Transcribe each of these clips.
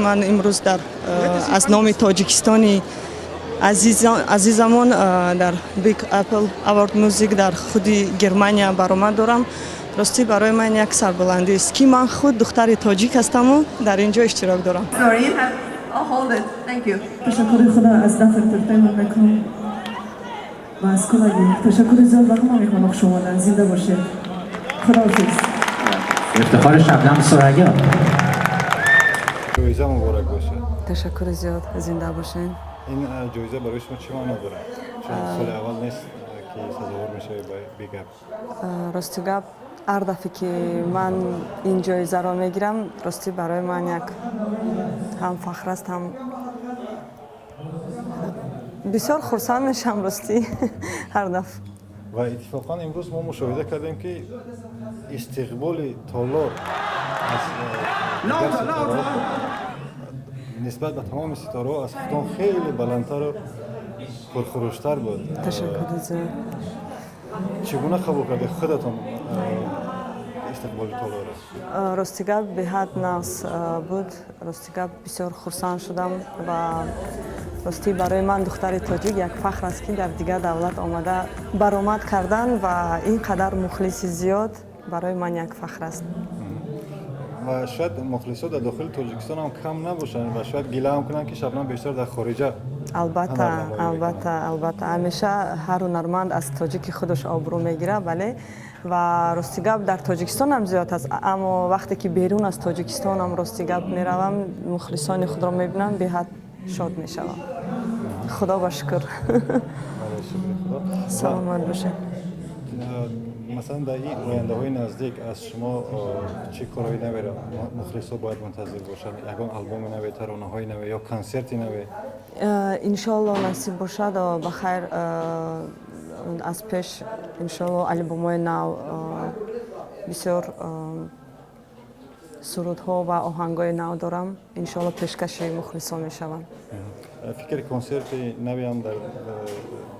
من امروز در از نام تاجیکستانی عزیزمون در بیگ اپل اوارد موزیک در خود گرمانیا برآمد دارم. راستی برای من یک سربلندی است که من خود دختر تاجیک هستم و در اینجا اشتراک دارم. تشکر خدا از دفع انترتینمنت میکنم و از کلاگی تشکر زیاد وقت میکنم شما در زنده باشید. خداحافظ. افتخار شبنم سریا. جایزه مبارک باشه. تشکر زیاد زنده باشین. این جایزه برای شما چی معنا داره؟ چون سال اول نیست که سزاوار میشه به بیگ اپ. راستی گپ هر دفعه که من این جایزه را میگیرم راستی برای من یک هم فخر است هم بسیار خرسند میشم راستی هر دفعه. و اتفاقا امروز ما مشاهده کردیم که استقبال تالار از ستاره نسبت به تمام ستاره از خودتان خیلی بلندتر و پرخروشتر بود. تشکر زیاد. چگونه قبول کردید خودتان استقبال تالار؟ راستی گپ به حد نقص بود. راستی گپ بسیار خرسند شدم و راستی برای من دختر تاجیک یک فخر است که در دیگر دولت آمده برآمد کردن و اینقدر مخلص زیاد برای من یک فخر است. و شاید مخلصات در داخل تاجیکستان هم کم نباشن و شاید گله هم کنن که شبنم بیشتر در خارجه. البته همیشه هر هنرمند از تاجیک خودش آبرو میگیره بله و راستی گپ در تاجیکستان هم زیاد است، اما وقتی که بیرون از تاجیکستان هم راستی گپ میروم مخلصان خود را میبینم به حد شاد میشوم. خدا با شکر. سلامت باشه. مثلا در این آینده های نزدیک از شما چه کارهایی نوی را مخلصا باید منتظر باشند؟ یکان آلبوم نوی، ترانه های نوی یا کنسرتی نوی؟ انشالله نصیب باشد و بخیر از پیش انشالله آلبوم های نو بسیار سرودها و آهنگای نو دارم. انشالله پیشکش مخلصا میشوم. فکر کنسرت نوی هم در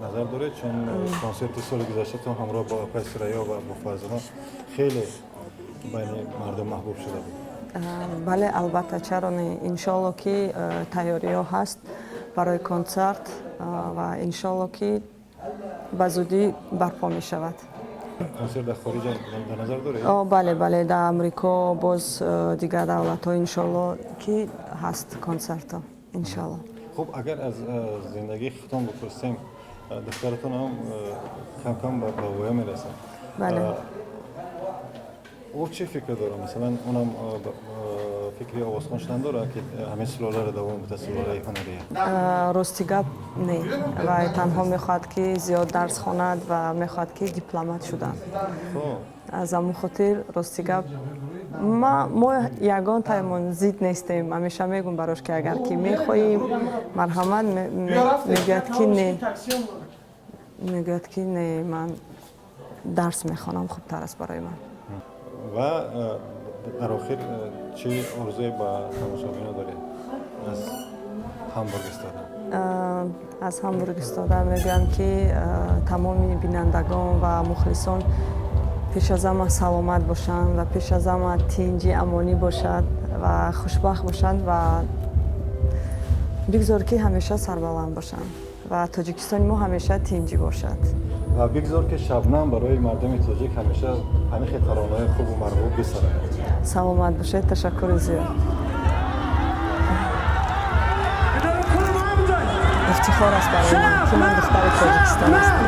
نظر داره چون کنسرت سال گذشته تو همراه با آقای سریا و با فاطمه خیلی بین مردم محبوب شده بود. بله البته چرا نه. انشالله که تیاری ها هست برای کنسرت و انشالله که به زودی برپا می شود. کنسرت در خارج در نظر داره؟ بله در امریکا باز دیگر دولت ها انشالله که هست کنسرت ها انشالله. خب اگر از زندگی خودتان بپرسیم دخترتون هم کم کم به ویا میرسن. بله. او چه فکر داره؟ مثلا اونم فکری آواز خوندن داره که همه سلاله را دوام بده سلاله هنریه؟ راستی گپ نه و تنها میخواد که زیاد درس خواند و میخواد که دیپلمات شدن. از همون خاطر راستی گپ ما یگان تایمون زید نیستیم. همیشه میگم براش که اگر که میخواهیم مرحمت میگوید که نه من درس میخوانم خوب تر است برای من. و در آخر چه آرزوی با تماشاگران داری از همبورگ استادم؟ از همبورگ استادم میگم که تمام بینندگان و مخلصان پیش از همه سلامت باشند و پیش از همه تنجی امانی باشد و خوشبخت باشند و بگذار که همیشه سربلند باشند و تاجیکستان ما همیشه تنجی باشد. و بگذار که شبنم برای مردم تاجیک همیشه همیشه ترانه‌های خوب و مرغوب بسازد. سلامت باشید. تشکر زیاد. افتخار است برای من که من دختر تاجیکستان هستم.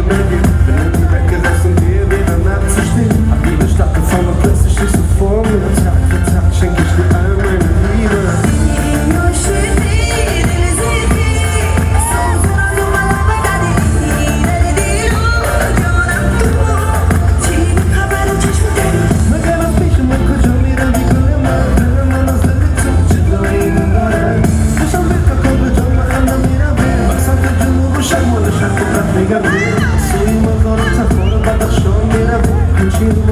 Maybe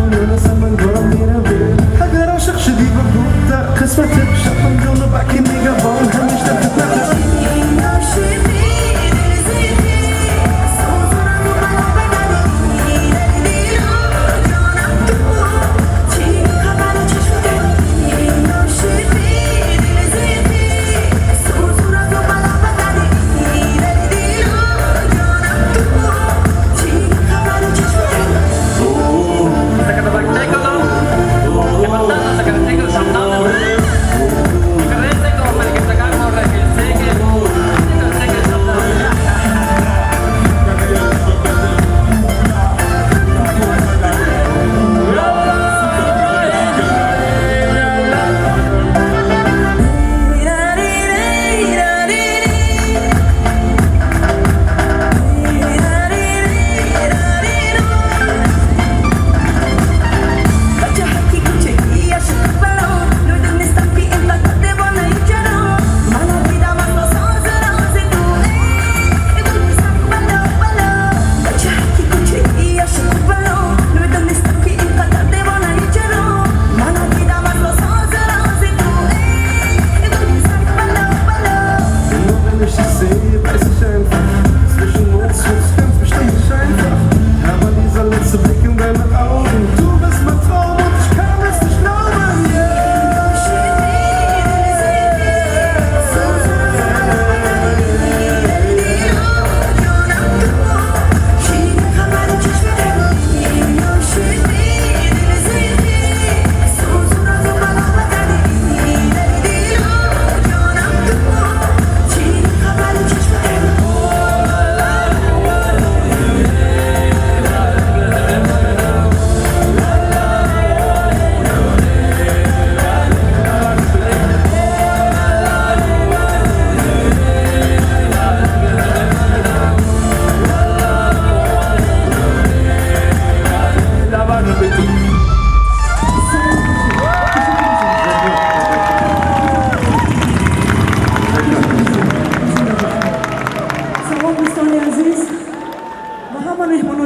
دنیا نسن من دارم میرم اگر عاشق شدی بگو در قسمتت شبم جونو بکی نگهبان همیشه خدمتت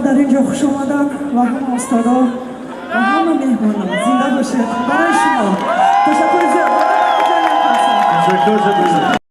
در اینجا خوش آمدن و همه استادا و همه مهمانان زنده باشید برای شما تشکر زیاد. Thank you.